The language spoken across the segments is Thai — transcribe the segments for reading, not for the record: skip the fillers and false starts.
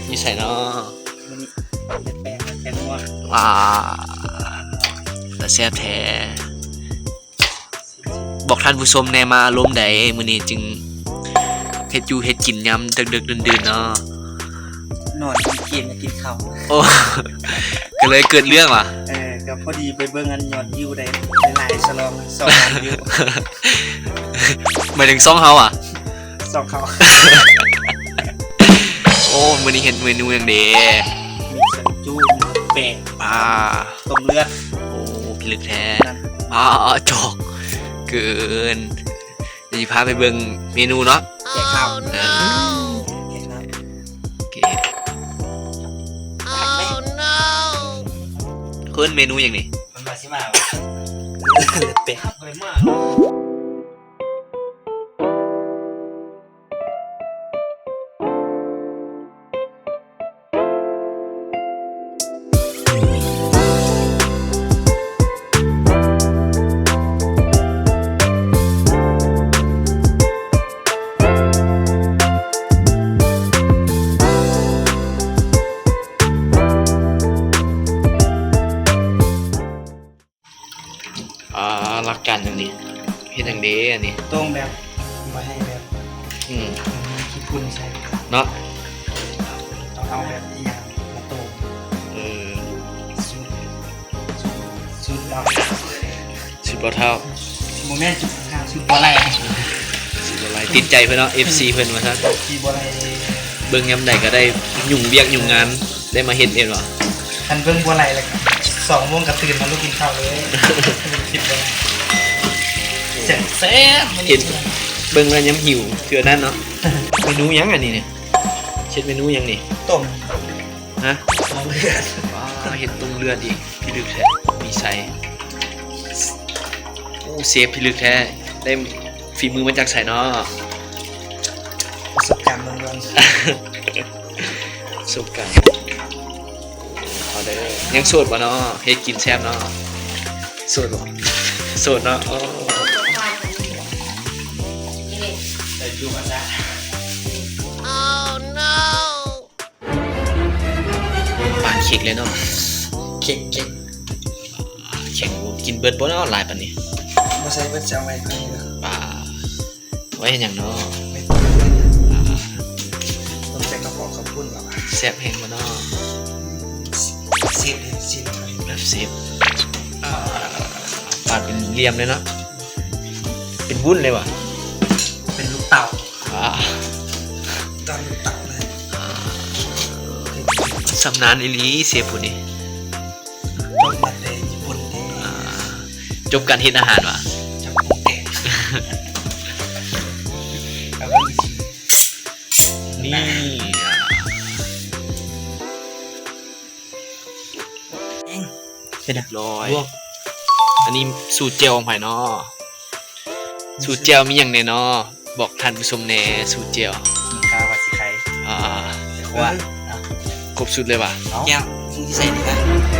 มีใส่เนาะ มันแปลงนัว แต่แซ่บแท้บอกท่านผู้ชมแน่มาล้มใดมื้อนี้จึงเฮ็ดอยู่เฮ็ดกินยามดึกๆดื่นๆเนาะ นอนกินข้าว โอ้ ก็เลยเกิดเรื่องว่ะ ก็พอดีไปเบิ่งอันยอดวิวได้หลายสลอง2 ล้านวิว หมายถึงซ่องเฮาอ่ะ 2เขา โอ้มื้อนี้เห็นเมนูอย่างเด้ มีสันจูแปะ ต้มเลือด โอ้พิลึกแท้ นั่น จอกเกินเดี๋ยวพาไปเบิ่งเมนูเนาะ แกะข้าว เออ แกะข้าว โอเคเพิ่นเมนูอย่างนี้ มันมาสิมาเป็ดเลยมาก หลักการอย่างนี้เฮ็ดอย่างเด้อันนี้ ต้มแบบมาให้แบบ ขี้พุ่นใช่ เนาะ ต้องเอาแบบอีหยังมาต้ม สูตรเรา สิบบ่เท่า โมเมนต์จุดข้างสูตรบ่ไร สิบบ่ไรติดใจเพิ่นเนาะ FC เพิ่นว่าซั่น ที่บ่ไร เบิ่งยามใดก็ได้ยุ่งเวียกยุ่งงานได้มาเฮ็ดเองว่ะ ทันเบิ่งบ่ไรเลยครับ2 โมงก็ตื่นมาลุกกินข้าวเลยคิดบ่ไรแซ่บๆมัน เห็นเบิ่งแล้วยังหิวเทื่อนั้นเนาะเมนูหยังอันนี้เนี่ยเช็ดเมนูหยังนี่ ต้ม ฮะ ต้มเลือด เห็ดต้มเลือดอีกพี่ลึกแท้มีไซโอ้เซฟพี่ลึกแท้ได้ฝีมือมาจากไสเนาะ ประสบการณ์ล้วน ประสบการณ์เอาได้เลยยังโสดบ่เนาะเฮ็ดกินแซ่บเนาะโสดบ่โสดเนาะโอ้ ๆแต่อยู่กันได้ ปานเค้กเลยเนาะ เค้ก เค้กกินเบิดบ่เนาะหลายปานนี้ บ่ใส่เบิดจะเอาไว้ก่อนเด้อ ป่าไว้เฮ็ดหยังเนาะ ไม่ต้องต้องใส่กระเพาะขอบคุณแบบว่า แซ่บแฮงบ่เนาะ ซีดซีด แบบเซฟปาดเป็นเหลี่ยมเลยเนาะเป็นวุ้นเลยว่ะ เป็นลูกเต่า อ่า ตอนลูกเต่าเลย สำนานอีหลีเซฟผู้นี้ ต้มมาแต่ญี่ปุ่นนี่ จบการเฮ็ดอาหารว่ะ จับของแกะแล้วก็มีชิม นี่ เป็นอะ ร้อย ลวก อันนี้สูตรเจลของไผ่เนาะสูตรเจลมีอย่างแน่เนาะบอกท่านผู้ชมแน่สูตรเจล มีข้าวผัดซีไข่ เดี๋ยว ว่า ครบสุดเลยว่ะ แก้วมึงที่ใส่นี่กัน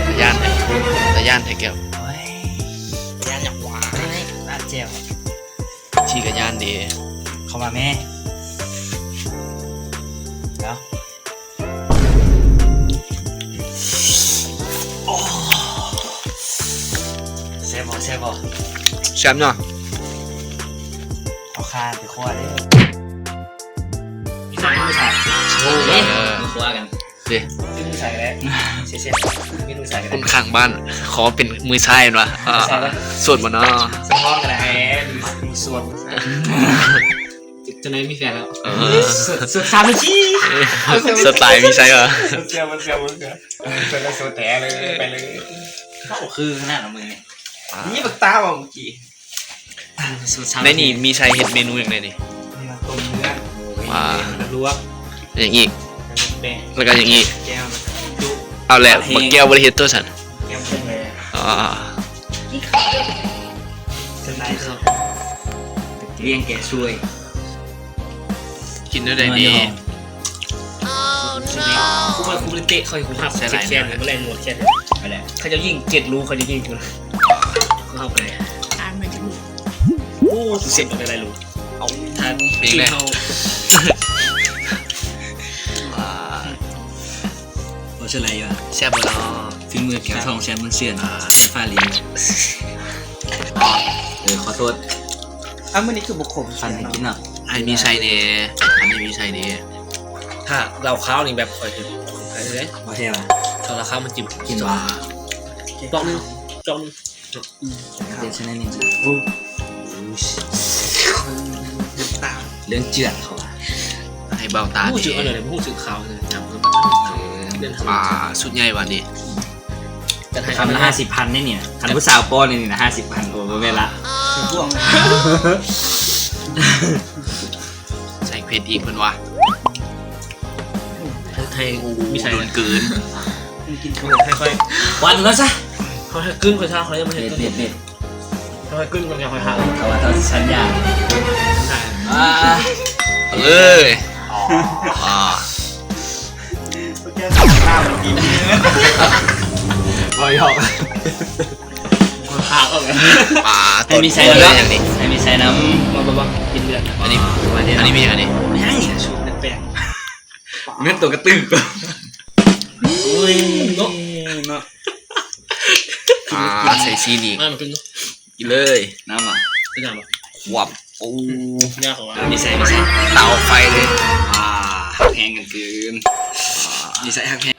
ตะย่านไทยตะย่านไทยแก้ว โอ้ยย่านอย่างหวานร้านเจล ที่กะย่านดี เข้ามาแม่เดี๋ยวโอ้เซฟบอเซฟบอ แชมป์เนาะ เอาข้าวไปคั่วเลย ใส่ไม่ใส่ โอ้ เอ๊ะมาคุยกัน เดี๋ยว ไม่รู้ใส่แล้วเสียไม่รู้ใส่กัน คนข้างบ้านขอเป็นมือซ้ายว่ะสดบ่เนาะ สมองกันแล้วมีส่วน จะไหนมีแฟนแล้ว ส่วนสามนาที สไตล์มีไซส์เหรอ เสียมันเป็นโซแตะเลยไปเลย เข้าคือขนาดของมึงเนี่ย นี่ปากตาว่ะเมื่อกี้ สูตรชาว ในนี่มีใช้เห็ดเมนูอย่างไรนี่ นี่มาต้มเนื้อ ลวก อย่างอีก แป้ง แล้วก็อย่างอีก แก้วจุ เอาแหละบักแก้วบริเฮ็ดตัวสัน แก้วเป็นเลย จะไหนสด เลี้ยงแกช่วย กินด้วยได้ดี คู่มาคู่เตะคอยคู่หับแค่แค่เมื่อไรหนวดแค่อะไรเขาจะยิง7 รูเขาจะยิงถึงเข้าไปอ่านมันจะรู้โอ้เสร็จอะไรรู้เอาทานกินเขา เชื่ออะไรอยู่อ่ะ แซ่บบ่เนาะ ฝีมือแกวทองแชมป์มันเสื่อนฟ้าลิ้นขอโทษ อ้าวมื่อนี้คือบุกขม ฟันให้กินเนาะ ไอ้มีใส่เน่อันนี้มีใส่เน่ ถ้าเราข้าวนี่แบบคอยถึงเลย มาเที่ยว ถ้าเราข้าวมันจิ้ม กินว่า จอกนึงจอกนึง เด็กชนะนี่ตา เรื่องเจือนเขาอะ ให้เบาตา ผู้ ดิ จืดอะไรผู้จืดข้าวเลยจำก็เรื่อง ปลาสุดใหญ่วันนี้ จะให้ คำละ50,000นี่เนี่ยคันผู้สาวป้อนนี่นะ50,000โอ้ไม่ละ พวก ใส่เผ็ดอีกเพิ่นว่า ไทยมีใส่ โดนเกิน กินข้าว ค่อย วันแล้วซะ ๆเขาให้กึ้งค่อยๆเขาจะไม่ให้ เด็ด กึ้ง เด็ดเด็ด เขาให้กึ้งมันจะค่อยๆหา เอาว่าเท่าที่ฉันอยาก ใช่ เอาเลยอ่า แก้วสองข้าวกิน บอยอก หาเอาเลย ปลา ให้มีใส่ เล น้ ยอย่างนี้ ำให้มีใส่น้ บ้ากินเลือด อันนี้อันนี้มีอย่างนี้ ไม่ให้ชูแปลก ำเนื้อตัวกระตึ้งก็ อุ้ยเนาะ ใส่ซีนี่ มันขึ้น กินเลย น้ำอ่ะ เป็นยังไง วับโอ้ ยากกว่า มีใส่ เตาไฟเลย หักแพงกันเกินมีใส่หักแพง